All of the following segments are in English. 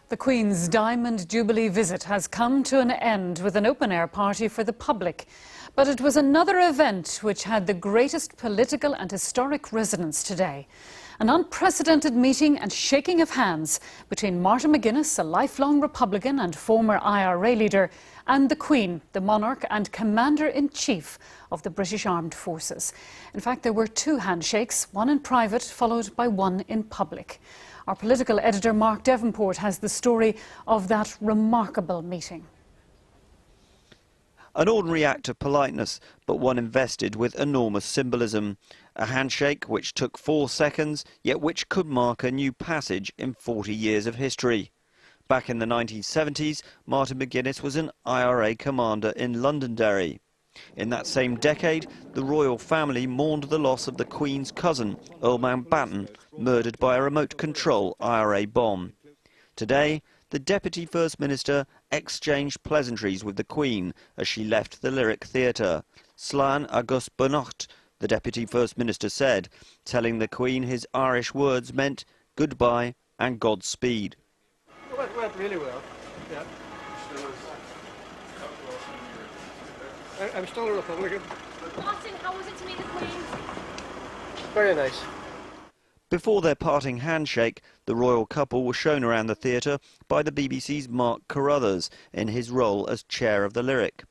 The Queen's Diamond Jubilee visit has come to an end with an open-air party for the public. But it was another event which had the greatest political and historic resonance today. An unprecedented meeting and shaking of hands between Martin McGuinness, a lifelong Republican and former IRA leader, and the Queen, the monarch and Commander-in-Chief of the British Armed Forces. In fact, there were two handshakes, one in private followed by one in public. Our political editor Mark Devonport has the story of that remarkable meeting. An ordinary act of politeness, but one invested with enormous symbolism. A handshake which took 4 seconds, yet which could mark a new passage in 40 years of history. Back in the 1970s, Martin McGuinness was an IRA commander in Londonderry. In that same decade, the royal family mourned the loss of the Queen's cousin, Earl Mountbatten, murdered by a remote-control IRA bomb. Today, the Deputy First Minister exchanged pleasantries with the Queen as she left the Lyric Theatre. Slán agus beannacht, the Deputy First Minister said, telling the Queen his Irish words meant goodbye and Godspeed. It went really well, yeah. I'm still a Republican. Martin, how was it to meet the Queen? Very nice. Before their parting handshake, the royal couple were shown around the theatre by the BBC's Mark Carruthers in his role as chair of the Lyric.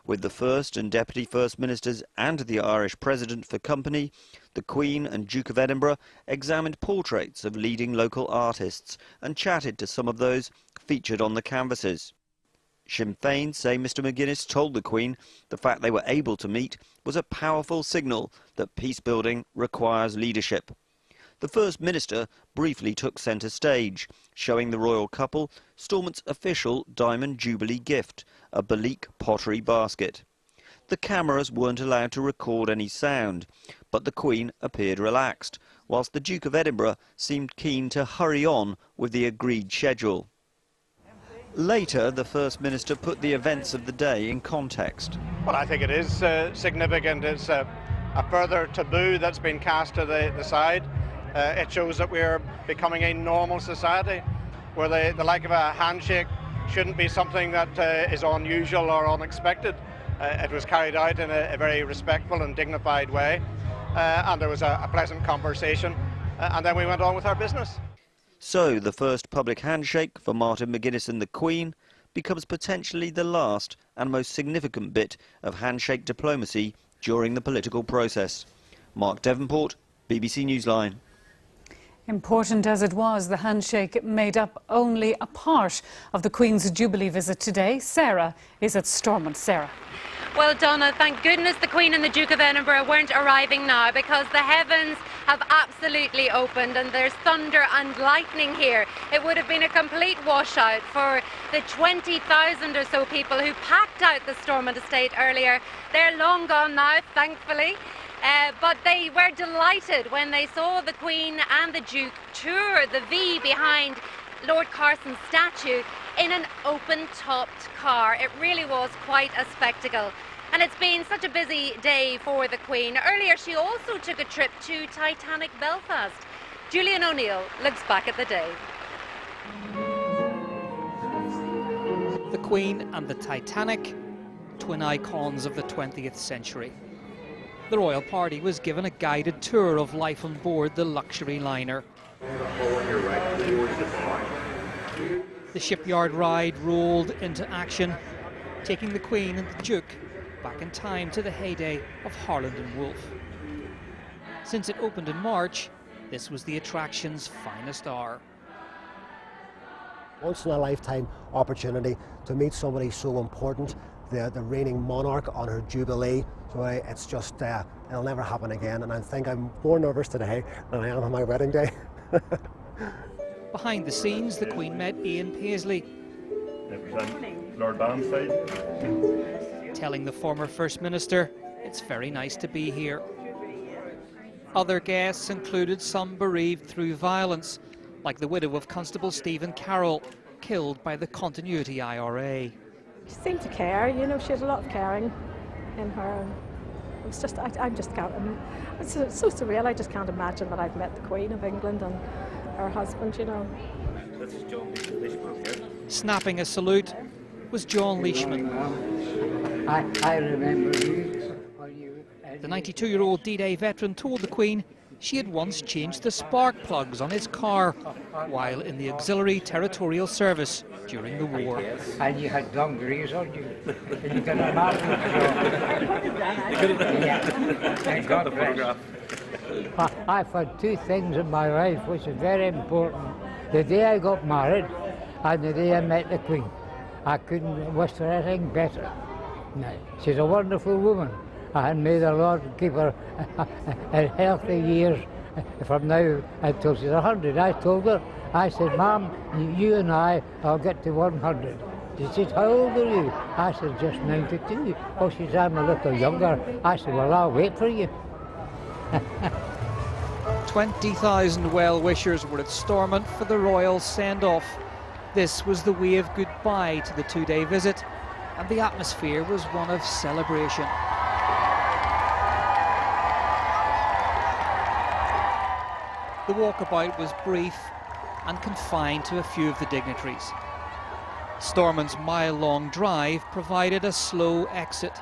With the First and Deputy First Ministers and the Irish President for company, the Queen and Duke of Edinburgh examined portraits of leading local artists and chatted to some of those featured on the canvases. Sinn Féin say Mr McGuinness told the Queen the fact they were able to meet was a powerful signal that peace-building requires leadership. The First Minister briefly took centre stage, showing the royal couple Stormont's official Diamond Jubilee gift, a Balik pottery basket. The cameras weren't allowed to record any sound, but the Queen appeared relaxed, whilst the Duke of Edinburgh seemed keen to hurry on with the agreed schedule. Later, the First Minister put the events of the day in context. Well, I think it is significant. It's a further taboo that's been cast to the side. It shows that we're becoming a normal society where the like of a handshake shouldn't be something that is unusual or unexpected. It was carried out in a very respectful and dignified way, and there was a pleasant conversation, and then we went on with our business. So the first public handshake for Martin McGuinness and the Queen becomes potentially the last and most significant bit of handshake diplomacy during the political process. Mark Devonport, BBC Newsline. Important as it was, the handshake made up only a part of the Queen's Jubilee visit today. Sarah is at Stormont. Sarah. Well, Donna, thank goodness the Queen and the Duke of Edinburgh weren't arriving now, because the heavens have absolutely opened and there's thunder and lightning here. It would have been a complete washout for the 20,000 or so people who packed out the Stormont estate earlier. They're long gone now, thankfully. But they were delighted when they saw the Queen and the Duke tour the V behind Lord Carson's statue in an open-topped car. It really was quite a spectacle. And it's been such a busy day for the Queen. Earlier she also took a trip to Titanic Belfast. Julian O'Neill looks back at the day. The Queen and the Titanic, twin icons of the 20th century. The royal party was given a guided tour of life on board the luxury liner. The shipyard ride rolled into action, taking the Queen and the Duke back in time to the heyday of Harland and Wolff. Since it opened in March, this was the attraction's finest hour. Once in a lifetime opportunity to meet somebody so important, the reigning monarch on her Jubilee. So it's just, it'll never happen again, and I think I'm more nervous today than I am on my wedding day. Behind the scenes, the Queen met Ian Paisley, Lord Banstead, telling the former First Minister it's very nice to be here. Other guests included some bereaved through violence, like the widow of Constable Stephen Carroll, killed by the Continuity IRA. She seemed to care, you know, she had a lot of caring in her. It was just, I just can't, it's so surreal, I just can't imagine that I've met the Queen of England and her husband, you know. This is John Leishman here. Snapping a salute was John Leishman. I remember you. The 92-year-old D-Day veteran told the Queen she had once changed the spark plugs on his car while in the Auxiliary Territorial Service during the war. And you had dungarees on you. And you got a massive He's got the photograph. I've had two things in my life which are very important. The day I got married and the day I met the Queen. I couldn't wish for anything better. No, she's a wonderful woman, and may the Lord give her a healthy years from now until she's 100. I told her, I said, Ma'am, you and I'll get to 100. She said, how old are you? I said, just 92. Oh, she said, I'm a little younger. I said, well, I'll wait for you. 20,000 well-wishers were at Stormont for the royal send-off. This was the way of goodbye to the two-day visit, and the atmosphere was one of celebration. The walkabout was brief and confined to a few of the dignitaries. Stormont's mile-long drive provided a slow exit.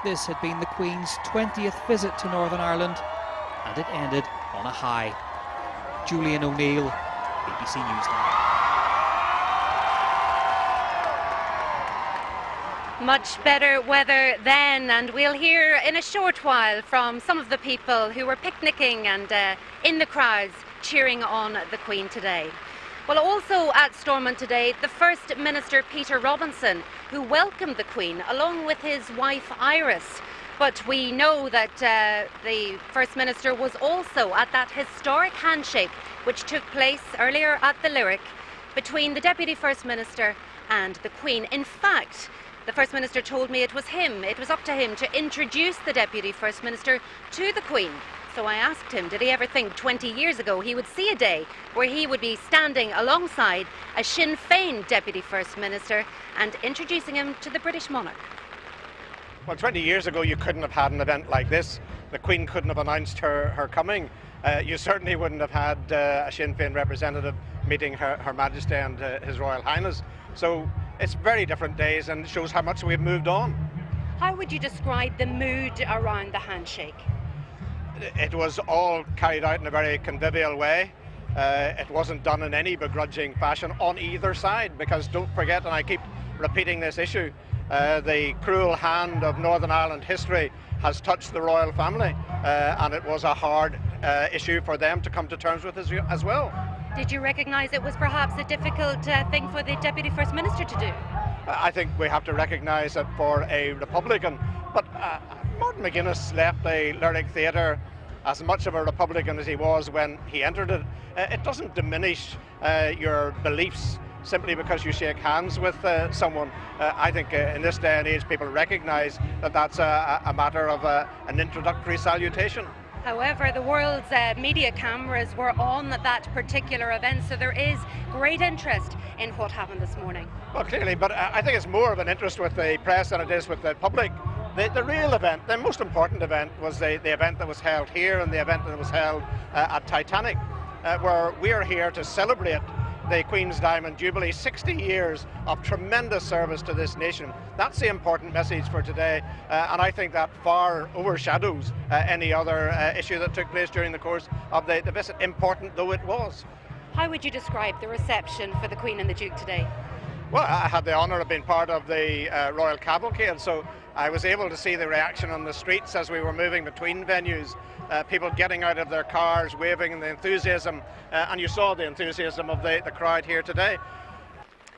This had been the Queen's 20th visit to Northern Ireland, and it ended on a high. Julian O'Neill, BBC News Now. Much better weather then, and we'll hear in a short while from some of the people who were picnicking and in the crowds cheering on the Queen today. Well, also at Stormont today, the First Minister Peter Robinson, who welcomed the Queen along with his wife Iris. But we know that the First Minister was also at that historic handshake which took place earlier at the Lyric between the Deputy First Minister and the Queen. In fact, the First Minister told me it was up to him to introduce the Deputy First Minister to the Queen. So I asked him, did he ever think 20 years ago he would see a day where he would be standing alongside a Sinn Féin Deputy First Minister and introducing him to the British monarch? Well, 20 years ago you couldn't have had an event like this. The Queen couldn't have announced her coming. You certainly wouldn't have had a Sinn Féin representative meeting Her Majesty and His Royal Highness. So it's very different days and shows how much we've moved on. How would you describe the mood around the handshake? It was all carried out in a very convivial way. It wasn't done in any begrudging fashion on either side, because don't forget, and I keep repeating this issue, the cruel hand of Northern Ireland history has touched the royal family, and it was a hard issue for them to come to terms with as well. Did you recognise it was perhaps a difficult thing for the Deputy First Minister to do? I think we have to recognise that for a Republican, but Martin McGuinness left the Lyric Theatre as much of a Republican as he was when he entered it. It doesn't diminish your beliefs simply because you shake hands with someone. I think in this day and age people recognise that that's a matter of an introductory salutation. However, the world's media cameras were on that particular event, so there is great interest in what happened this morning. Well, clearly, but I think it's more of an interest with the press than it is with the public. The real event, the most important event, was the event that was held here and the event that was held at Titanic, where we are here to celebrate the Queen's Diamond Jubilee, 60 years of tremendous service to this nation. That's the important message for today, and I think that far overshadows any other issue that took place during the course of the visit, important though it was. How would you describe the reception for the Queen and the Duke today? Well, I had the honour of being part of the Royal Cavalcade, so I was able to see the reaction on the streets as we were moving between venues, people getting out of their cars, waving, and the enthusiasm, and you saw the enthusiasm of the crowd here today.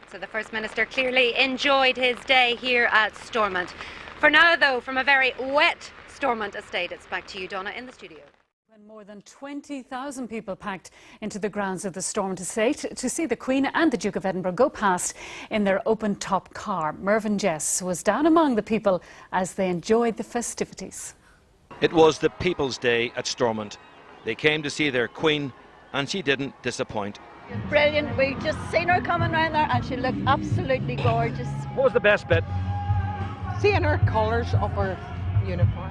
So the First Minister clearly enjoyed his day here at Stormont. For now, though, from a very wet Stormont estate, it's back to you, Donna, in the studio. When more than 20,000 people packed into the grounds of the Stormont estate to see the Queen and the Duke of Edinburgh go past in their open-top car. Mervyn Jess was down among the people as they enjoyed the festivities. It was the People's Day at Stormont. They came to see their Queen, and she didn't disappoint. Brilliant. We just seen her coming round there and she looked absolutely gorgeous. What was the best bit? Seeing her colours of her uniform.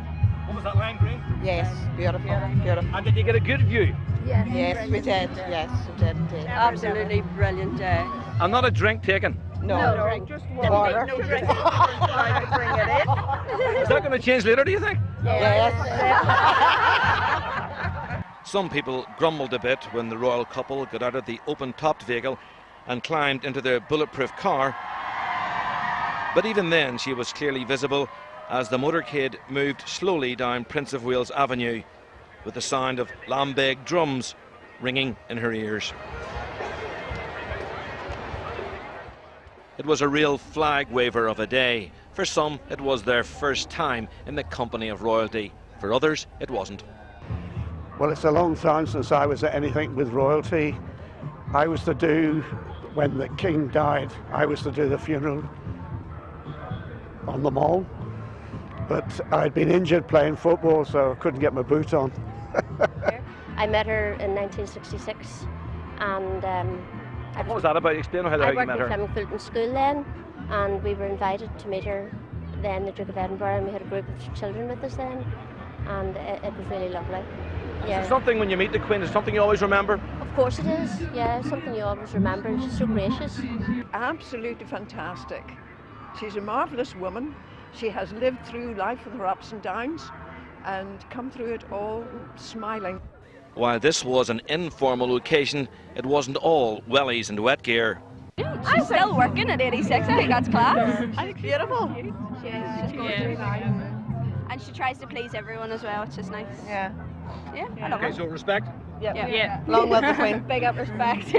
What was that line, green? Yes, beautiful, beautiful. And did you get a good view? Yes, we did. Yes, we did indeed. Absolutely brilliant day. And not a drink taken. No, Just water. No drink. Trying to bring it in. Is that going to change later, do you think? Yes. Some people grumbled a bit when the royal couple got out of the open-topped vehicle and climbed into their bulletproof car. But even then, she was clearly visible as the motorcade moved slowly down Prince of Wales Avenue, with the sound of lambeg drums ringing in her ears. It was a real flag waver of a day. For some, it was their first time in the company of royalty. For others, it wasn't. Well, it's a long time since I was at anything with royalty. I was to do, when the king died, I was to do the funeral on the Mall. But I'd been injured playing football, so I couldn't get my boot on. I met her in 1966, and What was that about? Explain how you met I worked her. at Fleming Fulton School then, and we were invited to meet her then, the Duke of Edinburgh, and we had a group of children with us then, and it was really lovely. Is it something when you meet the Queen, is something you always remember? Of course it is, yeah, something you always remember. She's so gracious. Absolutely fantastic. She's a marvellous woman. She has lived through life with her ups and downs and come through it all smiling. While this was an informal occasion, it wasn't all wellies and wet gear. I'm still working at 86. I think that's class. I think beautiful. She's going through life. And she tries to please everyone as well, which is nice. Yeah. Yeah, I love her. So respect. Yeah. Long live the Queen. Big up respect.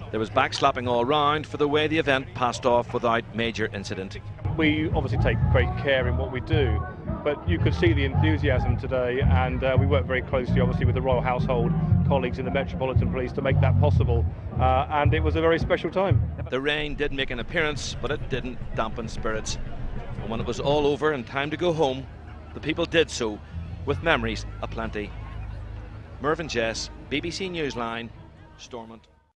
There was backslapping all round for the way the event passed off without major incident. We obviously take great care in what we do, but you could see the enthusiasm today, and we work very closely obviously with the Royal Household, colleagues in the Metropolitan Police to make that possible, and it was a very special time. The rain did make an appearance, but it didn't dampen spirits. And when it was all over and time to go home, the people did so with memories aplenty. Mervyn Jess, BBC Newsline, Stormont.